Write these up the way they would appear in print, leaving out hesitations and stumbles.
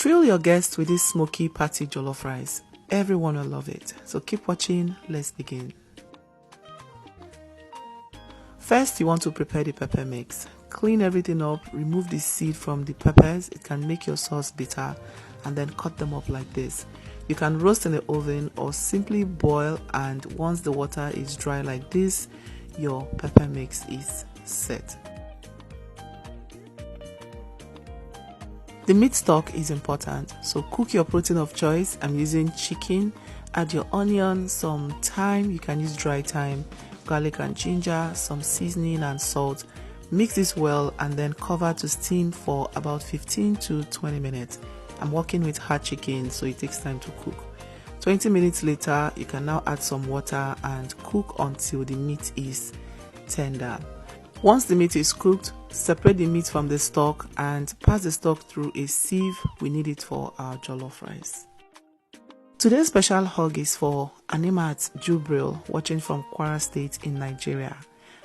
Thrill your guests with this smoky patty jollof rice. Everyone will love it. So keep watching. Let's begin. First, you want to prepare the pepper mix. Clean everything up, remove the seed from the peppers. It can make your sauce bitter, and then cut them up like this. You can roast in the oven or simply boil, and once the water is dry like this, your pepper mix is set. The meat stock is important, so cook your protein of choice. I'm using chicken. Add your onion, some thyme, you can use dry thyme, garlic and ginger, some seasoning and salt. Mix this well and then cover to steam for about 15 to 20 minutes. I'm working with hard chicken, so it takes time to cook. 20 minutes later, you can now add some water and cook until the meat is tender. Once the meat is cooked, separate the meat from the stock and pass the stock through a sieve. We need it for our jollof rice. Today's special hug is for Animat Jubril, watching from Kwara State in Nigeria.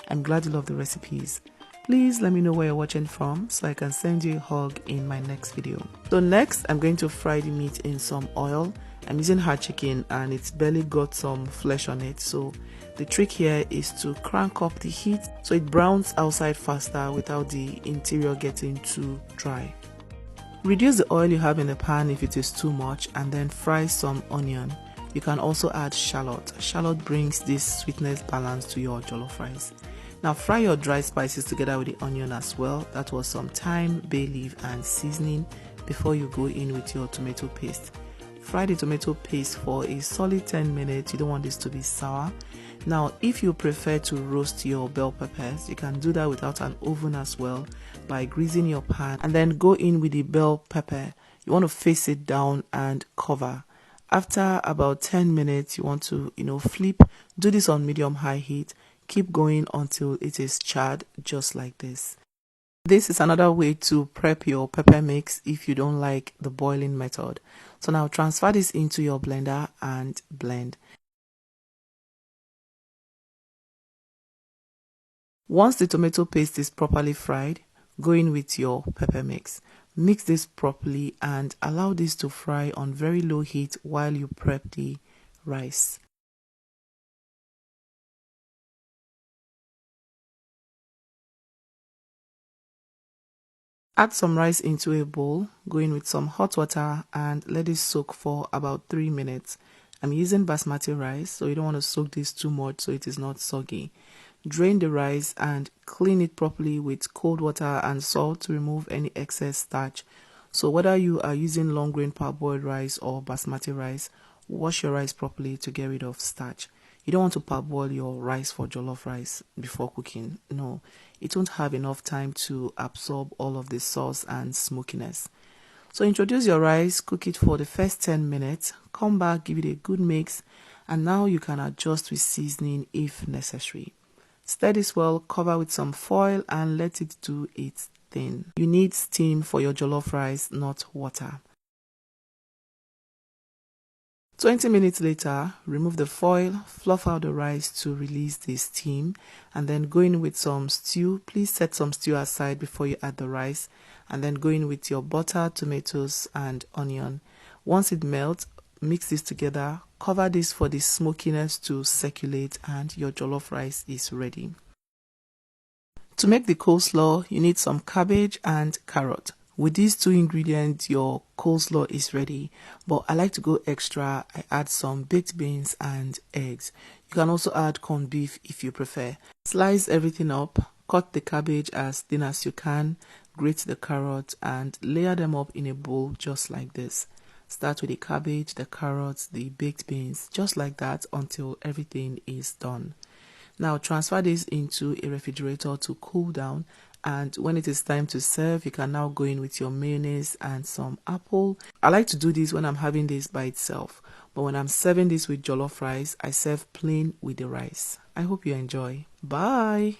I'm glad you love the recipes. Please let me know where you're watching from so I can send you a hug in my next video. So next, I'm going to fry the meat in some oil. I'm using hard chicken and it's barely got some flesh on it, so the trick here is to crank up the heat so it browns outside faster without the interior getting too dry. Reduce the oil you have in the pan if it is too much, and then fry some onion. You can also add shallot. Shallot brings this sweetness balance to your jollof rice. Now fry your dry spices together with the onion as well. That was some thyme, bay leaf and seasoning before you go in with your tomato paste. Fry the tomato paste for a solid 10 minutes. You don't want this to be sour. Now, if you prefer to roast your bell peppers, you can do that without an oven as well by greasing your pan and then go in with the bell pepper. You want to face it down and cover. After about 10 minutes, you want to, flip. Do this on medium-high heat. Keep going until it is charred, just like this. This is another way to prep your pepper mix if you don't like the boiling method. So now transfer this into your blender and blend. Once the tomato paste is properly fried, go in with your pepper mix. Mix this properly and allow this to fry on very low heat while you prep the rice. Add some rice into a bowl, go in with some hot water and let it soak for about 3 minutes. I'm using basmati rice, so you don't want to soak this too much so it is not soggy. Drain the rice and clean it properly with cold water and salt to remove any excess starch. So whether you are using long grain parboiled rice or basmati rice, wash your rice properly to get rid of starch. You don't want to parboil your rice for jollof rice before cooking. No, it won't have enough time to absorb all of the sauce and smokiness. So introduce your rice, cook it for the first 10 minutes, come back, give it a good mix, and now you can adjust with seasoning if necessary. Stir this well, cover with some foil and let it do its thing. You need steam for your jollof rice, not water. 20 minutes later, remove the foil, fluff out the rice to release the steam, and then go in with some stew. Please set some stew aside before you add the rice, and then go in with your butter, tomatoes, and onion. Once it melts, mix this together, cover this for the smokiness to circulate, and your jollof rice is ready. To make the coleslaw, you need some cabbage and carrot. With these two ingredients, your coleslaw is ready, but I like to go extra. I add some baked beans and eggs. You can also add corned beef if you prefer. Slice everything up, cut the cabbage as thin as you can, grate the carrot and layer them up in a bowl just like this. Start with the cabbage, the carrots, the baked beans, just like that until everything is done. Now transfer this into a refrigerator to cool down, and when it is time to serve, you can now go in with your mayonnaise and some apple. I like to do this when I'm having this by itself, but when I'm serving this with jollof rice, I serve plain with the rice. I hope you enjoy. Bye!